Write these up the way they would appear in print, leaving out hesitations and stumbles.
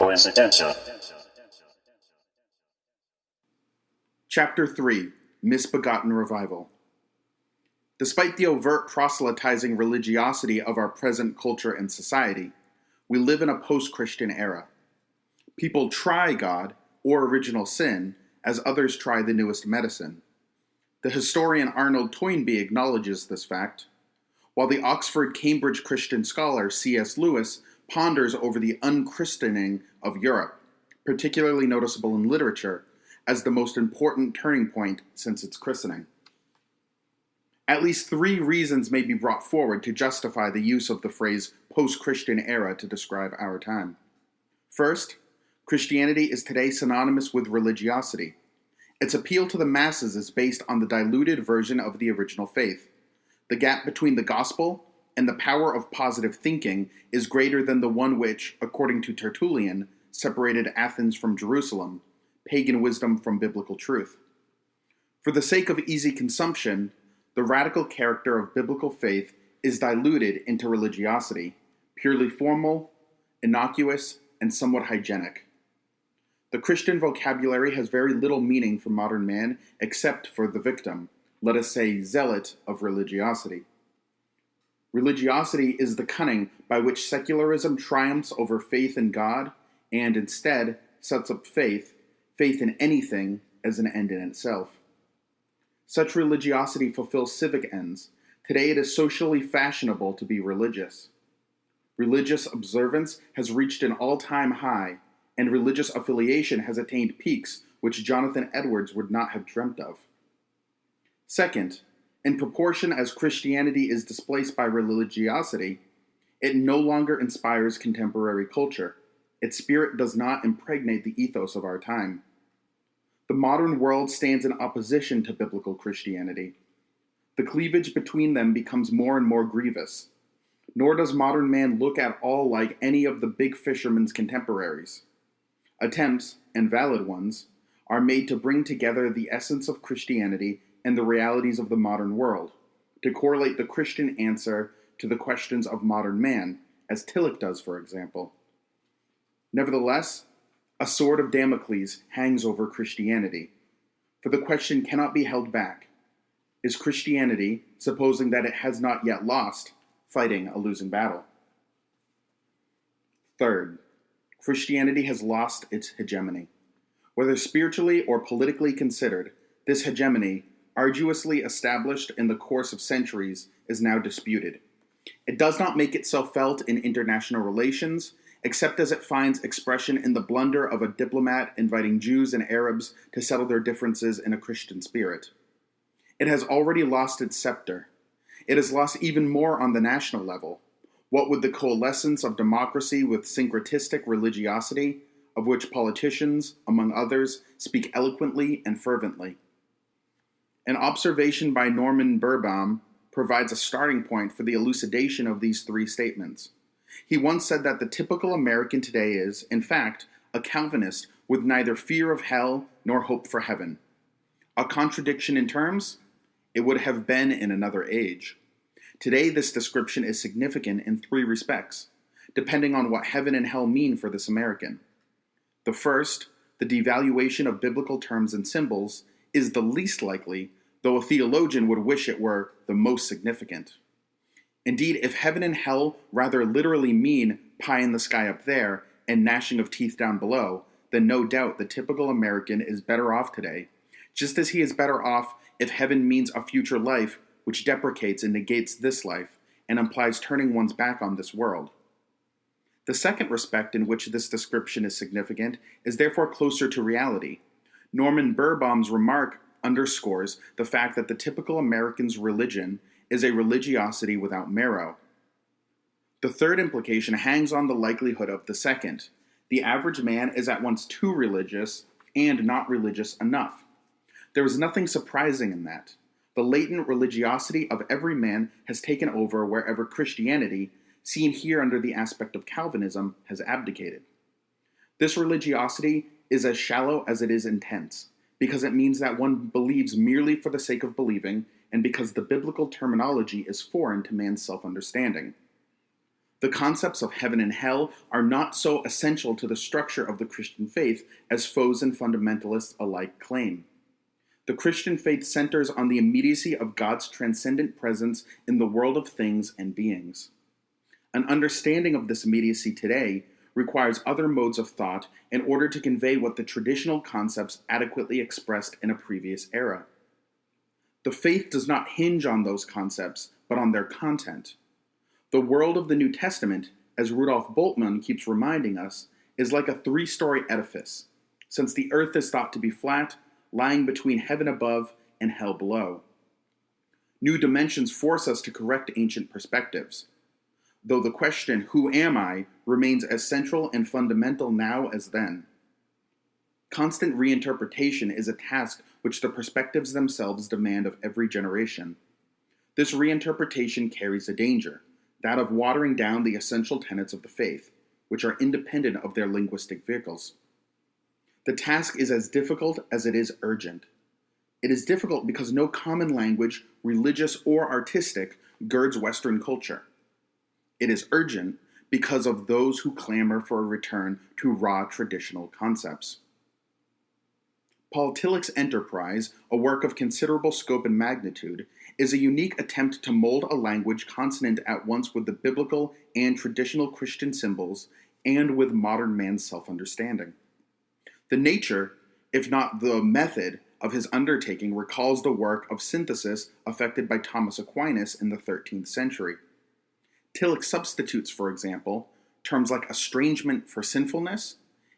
Coincidental. Chapter 3, Misbegotten Revival. Despite the overt proselytizing religiosity of our present culture and society, we live in a post-Christian era. People try God, or original sin, as others try the newest medicine. The historian Arnold Toynbee acknowledges this fact, while the Oxford-Cambridge Christian scholar C.S. Lewis ponders over the unchristening of Europe, particularly noticeable in literature, as the most important turning point since its christening. At least 3 reasons may be brought forward to justify the use of the phrase post-Christian era to describe our time. First, Christianity is today synonymous with religiosity. Its appeal to the masses is based on the diluted version of the original faith. The gap between the gospel and the power of positive thinking is greater than the one which, according to Tertullian, separated Athens from Jerusalem, pagan wisdom from biblical truth. For the sake of easy consumption, the radical character of biblical faith is diluted into religiosity, purely formal, innocuous, and somewhat hygienic. The Christian vocabulary has very little meaning for modern man except for the victim, let us say zealot of religiosity. Religiosity is the cunning by which secularism triumphs over faith in God and instead sets up faith in anything as an end in itself. Such religiosity fulfills civic ends. Today it is socially fashionable to be religious. Religious observance has reached an all-time high, and religious affiliation has attained peaks which Jonathan Edwards would not have dreamt of. Second, in proportion as Christianity is displaced by religiosity, it no longer inspires contemporary culture. Its spirit does not impregnate the ethos of our time. The modern world stands in opposition to biblical Christianity. The cleavage between them becomes more and more grievous. Nor does modern man look at all like any of the big fishermen's contemporaries. Attempts, and valid ones, are made to bring together the essence of Christianity and the realities of the modern world, to correlate the Christian answer to the questions of modern man, as Tillich does, for example. Nevertheless, a sword of Damocles hangs over Christianity, for the question cannot be held back. Is Christianity, supposing that it has not yet lost, fighting a losing battle? Third, Christianity has lost its hegemony. Whether spiritually or politically considered, this hegemony, arduously established in the course of centuries, is now disputed. It does not make itself felt in international relations, except as it finds expression in the blunder of a diplomat inviting Jews and Arabs to settle their differences in a Christian spirit. It has already lost its scepter. It has lost even more on the national level, what with the coalescence of democracy with syncretistic religiosity, of which politicians, among others, speak eloquently and fervently. An observation by Norman Birbaum provides a starting point for the elucidation of these 3 statements. He once said that the typical American today is, in fact, a Calvinist with neither fear of hell nor hope for heaven. A contradiction in terms? It would have been in another age. Today, this description is significant in 3 respects, depending on what heaven and hell mean for this American. The first, the devaluation of biblical terms and symbols, is the least likely, though a theologian would wish it were the most significant. Indeed, if heaven and hell rather literally mean pie in the sky up there and gnashing of teeth down below, then no doubt the typical American is better off today, just as he is better off if heaven means a future life which deprecates and negates this life and implies turning one's back on this world. The second respect in which this description is significant is therefore closer to reality. Norman Birbaum's remark underscores the fact that the typical American's religion is a religiosity without marrow. The third implication hangs on the likelihood of the second. The average man is at once too religious and not religious enough. There is nothing surprising in that. The latent religiosity of every man has taken over wherever Christianity, seen here under the aspect of Calvinism, has abdicated. This religiosity is as shallow as it is intense, because it means that one believes merely for the sake of believing, and because the biblical terminology is foreign to man's self-understanding. The concepts of heaven and hell are not so essential to the structure of the Christian faith as foes and fundamentalists alike claim. The Christian faith centers on the immediacy of God's transcendent presence in the world of things and beings. An understanding of this immediacy today requires other modes of thought in order to convey what the traditional concepts adequately expressed in a previous era. The faith does not hinge on those concepts, but on their content. The world of the New Testament, as Rudolf Bultmann keeps reminding us, is like a 3-story edifice, since the earth is thought to be flat, lying between heaven above and hell below. New dimensions force us to correct ancient perspectives, though the question, who am I, remains as central and fundamental now as then. Constant reinterpretation is a task which the perspectives themselves demand of every generation. This reinterpretation carries a danger, that of watering down the essential tenets of the faith, which are independent of their linguistic vehicles. The task is as difficult as it is urgent. It is difficult because no common language, religious or artistic, girds Western culture. It is urgent because of those who clamor for a return to raw traditional concepts. Paul Tillich's enterprise, a work of considerable scope and magnitude, is a unique attempt to mold a language consonant at once with the biblical and traditional Christian symbols and with modern man's self-understanding. The nature, if not the method, of his undertaking recalls the work of synthesis affected by Thomas Aquinas in the 13th century. Tillich substitutes, for example, terms like estrangement for sinfulness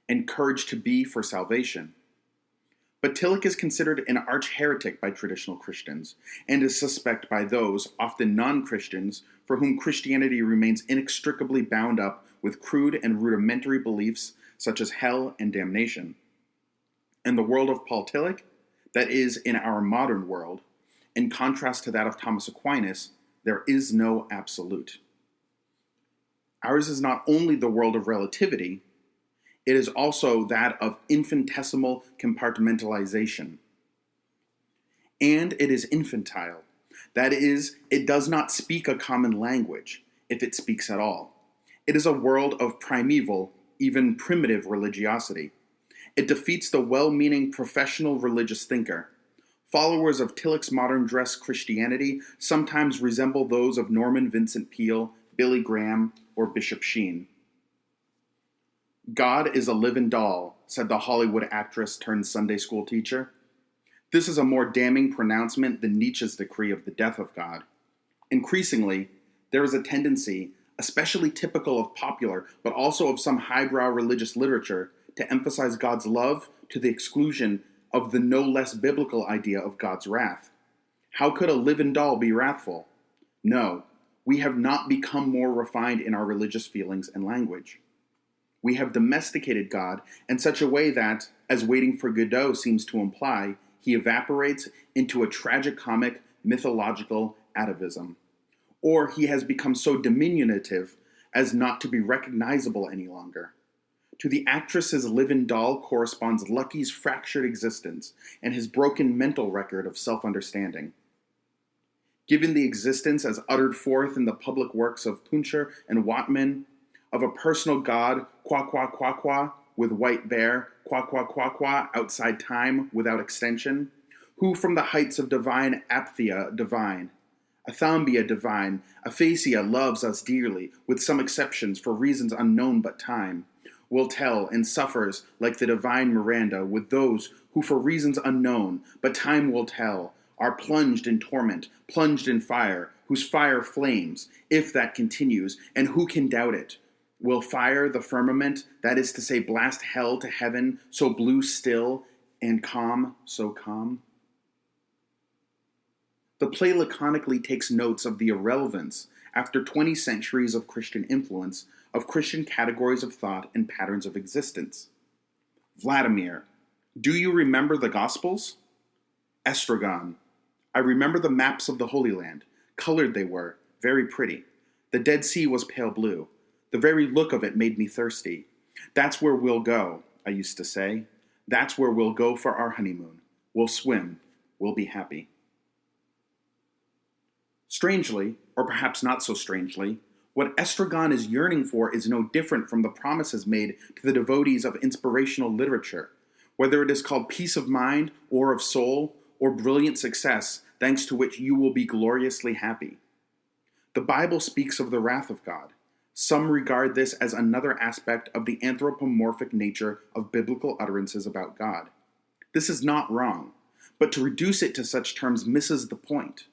and courage to be for salvation. But Tillich is considered an arch-heretic by traditional Christians, and is suspect by those, often non-Christians, for whom Christianity remains inextricably bound up with crude and rudimentary beliefs such as hell and damnation. In the world of Paul Tillich, that is, in our modern world, in contrast to that of Thomas Aquinas, there is no absolute. Ours is not only the world of relativity, it is also that of infinitesimal compartmentalization. And it is infantile. That is, it does not speak a common language, if it speaks at all. It is a world of primeval, even primitive religiosity. It defeats the well-meaning professional religious thinker. Followers of Tillich's modern dress Christianity sometimes resemble those of Norman Vincent Peale, Billy Graham, or Bishop Sheen. God is a living doll, said the Hollywood actress turned Sunday school teacher. This is a more damning pronouncement than Nietzsche's decree of the death of God. Increasingly, there is a tendency, especially typical of popular, but also of some highbrow religious literature, to emphasize God's love to the exclusion of the no less biblical idea of God's wrath. How could a living doll be wrathful? No, we have not become more refined in our religious feelings and language. We have domesticated God in such a way that, as Waiting for Godot seems to imply, he evaporates into a tragicomic, mythological atavism. Or he has become so diminutive as not to be recognizable any longer. To the actress's living doll corresponds Lucky's fractured existence and his broken mental record of self-understanding. Given the existence as uttered forth in the public works of Puncher and Watman, of a personal God, qua qua qua qua, with white bear, qua qua qua qua, outside time, without extension, who from the heights of divine Apthia divine, Athambia divine, Aphasia loves us dearly, with some exceptions for reasons unknown but time, will tell and suffers like the divine Miranda with those who for reasons unknown, but time will tell, are plunged in torment, plunged in fire, whose fire flames, if that continues, and who can doubt it? Will fire the firmament, that is to say, blast hell to heaven, so blue still, and calm so calm? The play laconically takes notes of the irrelevance, after 20 centuries of Christian influence, of Christian categories of thought and patterns of existence. Vladimir, do you remember the Gospels? Estragon, I remember the maps of the Holy Land. Colored they were, very pretty. The Dead Sea was pale blue. The very look of it made me thirsty. That's where we'll go, I used to say. That's where we'll go for our honeymoon. We'll swim. We'll be happy. Strangely, or perhaps not so strangely, What Estragon is yearning for is no different from the promises made to the devotees of inspirational literature, whether it is called peace of mind or of soul or brilliant success, thanks to which you will be gloriously happy. The Bible speaks of the wrath of God. Some regard this as another aspect of the anthropomorphic nature of biblical utterances about God. This is not wrong, but to reduce it to such terms misses the point.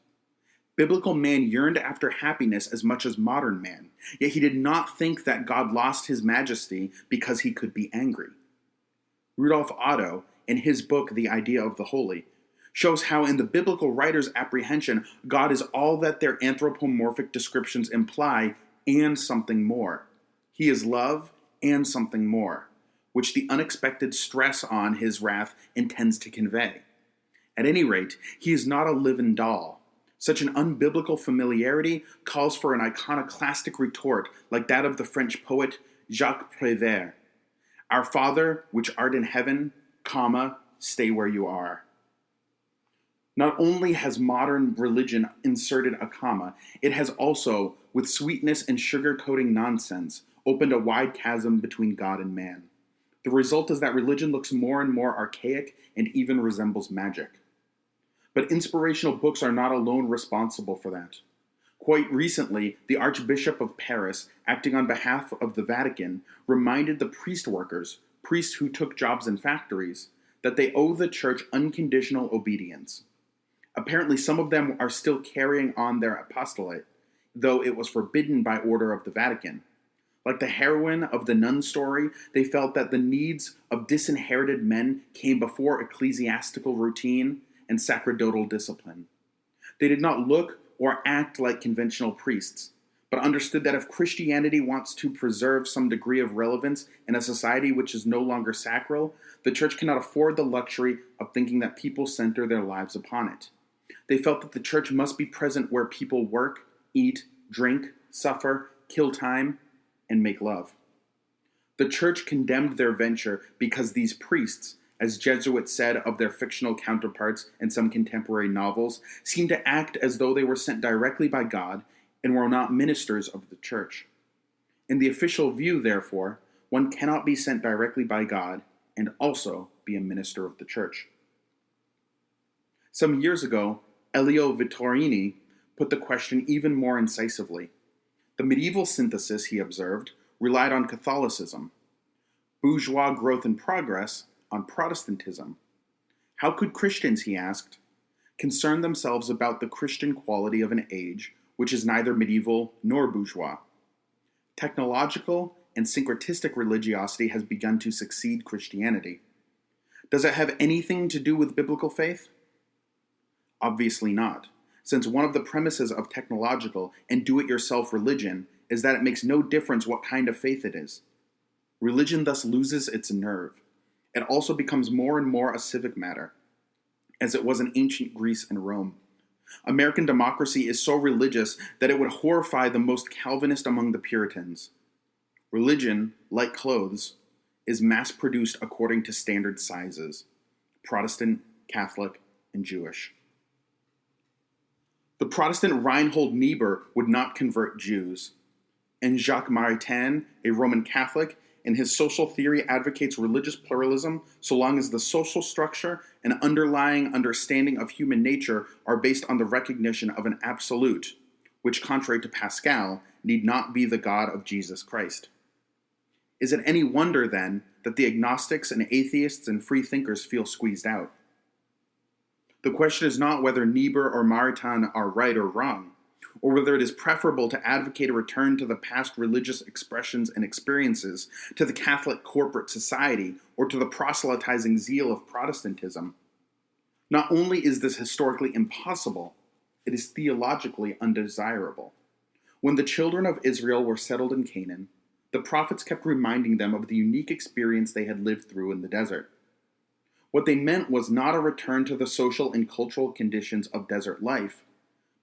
Biblical man yearned after happiness as much as modern man, yet he did not think that God lost his majesty because he could be angry. Rudolf Otto, in his book The Idea of the Holy, shows how in the biblical writer's apprehension, God is all that their anthropomorphic descriptions imply and something more. He is love and something more, which the unexpected stress on his wrath intends to convey. At any rate, he is not a living doll. Such an unbiblical familiarity calls for an iconoclastic retort like that of the French poet Jacques Prévert. Our Father, which art in heaven, stay where you are. Not only has modern religion inserted a comma, it has also, with sweetness and sugar-coating nonsense, opened a wide chasm between God and man. The result is that religion looks more and more archaic and even resembles magic. But inspirational books are not alone responsible for that. Quite recently, the Archbishop of Paris, acting on behalf of the Vatican, reminded the priests who took jobs in factories, that they owe the Church unconditional obedience. Apparently, some of them are still carrying on their apostolate, though it was forbidden by order of the Vatican. Like the heroine of the nun story, they felt that the needs of disinherited men came before ecclesiastical routine and sacerdotal discipline. They did not look or act like conventional priests, but understood that if Christianity wants to preserve some degree of relevance in a society which is no longer sacral, the Church cannot afford the luxury of thinking that people center their lives upon it. They felt that the Church must be present where people work, eat, drink, suffer, kill time, and make love. The Church condemned their venture because these priests, as Jesuits said of their fictional counterparts in some contemporary novels, seemed to act as though they were sent directly by God and were not ministers of the Church. In the official view, therefore, one cannot be sent directly by God and also be a minister of the Church. Some years ago, Elio Vittorini put the question even more incisively. The medieval synthesis, he observed, relied on Catholicism. Bourgeois growth and progress on Protestantism. How could Christians, he asked, concern themselves about the Christian quality of an age which is neither medieval nor bourgeois? Technological and syncretistic religiosity has begun to succeed Christianity. Does it have anything to do with biblical faith? Obviously not, since one of the premises of technological and do-it-yourself religion is that it makes no difference what kind of faith it is. Religion thus loses its nerve. It also becomes more and more a civic matter, as it was in ancient Greece and Rome. American democracy is so religious that it would horrify the most Calvinist among the Puritans. Religion, like clothes, is mass-produced according to standard sizes: Protestant, Catholic, and Jewish. The Protestant Reinhold Niebuhr would not convert Jews, and Jacques Maritain, a Roman Catholic, in his social theory advocates religious pluralism so long as the social structure and underlying understanding of human nature are based on the recognition of an absolute, which, contrary to Pascal, need not be the God of Jesus Christ. Is it any wonder, then, that the agnostics and atheists and free thinkers feel squeezed out? The question is not whether Niebuhr or Maritain are right or wrong, or whether it is preferable to advocate a return to the past religious expressions and experiences, to the Catholic corporate society, or to the proselytizing zeal of Protestantism. Not only is this historically impossible, it is theologically undesirable. When the children of Israel were settled in Canaan, the prophets kept reminding them of the unique experience they had lived through in the desert. What they meant was not a return to the social and cultural conditions of desert life,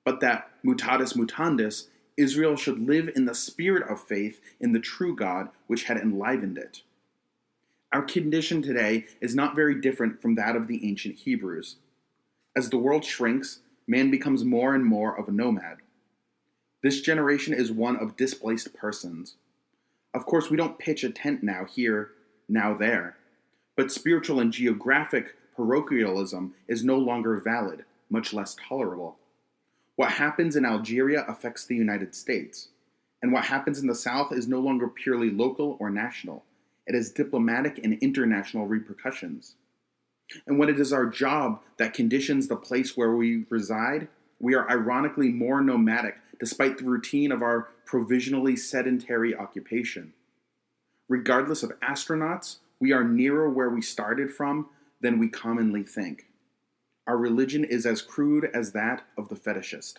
but that, mutatis mutandis, Israel should live in the spirit of faith in the true God which had enlivened it. Our condition today is not very different from that of the ancient Hebrews. As the world shrinks, man becomes more and more of a nomad. This generation is one of displaced persons. Of course, we don't pitch a tent now here, now there, but spiritual and geographic parochialism is no longer valid, much less tolerable. What happens in Algeria affects the United States, and what happens in the South is no longer purely local or national. It has diplomatic and international repercussions. And when it is our job that conditions the place where we reside, we are ironically more nomadic despite the routine of our provisionally sedentary occupation. Regardless of astronauts, we are nearer where we started from than we commonly think. Our religion is as crude as that of the fetishist.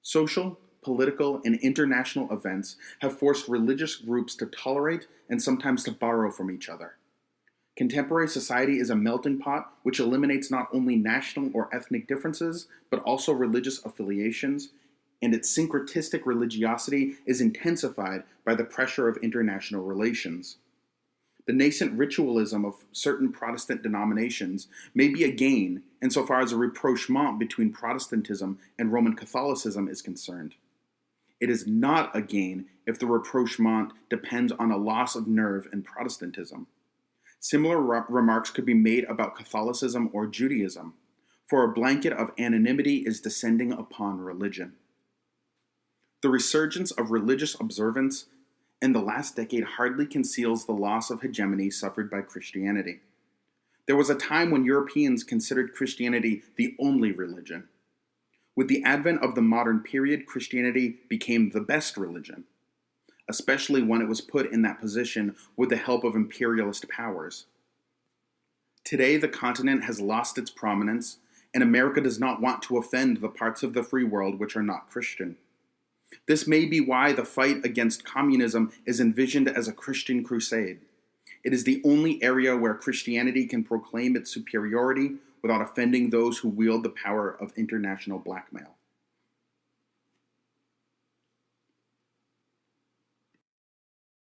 Social, political, and international events have forced religious groups to tolerate and sometimes to borrow from each other. Contemporary society is a melting pot which eliminates not only national or ethnic differences, but also religious affiliations, and its syncretistic religiosity is intensified by the pressure of international relations. The nascent ritualism of certain Protestant denominations may be a gain insofar as a rapprochement between Protestantism and Roman Catholicism is concerned. It is not a gain if the rapprochement depends on a loss of nerve in Protestantism. Similar remarks could be made about Catholicism or Judaism, for a blanket of anonymity is descending upon religion. The resurgence of religious observance in the last decade hardly conceals the loss of hegemony suffered by Christianity. There was a time when Europeans considered Christianity the only religion. With the advent of the modern period, Christianity became the best religion, especially when it was put in that position with the help of imperialist powers. Today, the continent has lost its prominence, and America does not want to offend the parts of the free world which are not Christian. This may be why the fight against communism is envisioned as a Christian crusade. It is the only area where Christianity can proclaim its superiority without offending those who wield the power of international blackmail.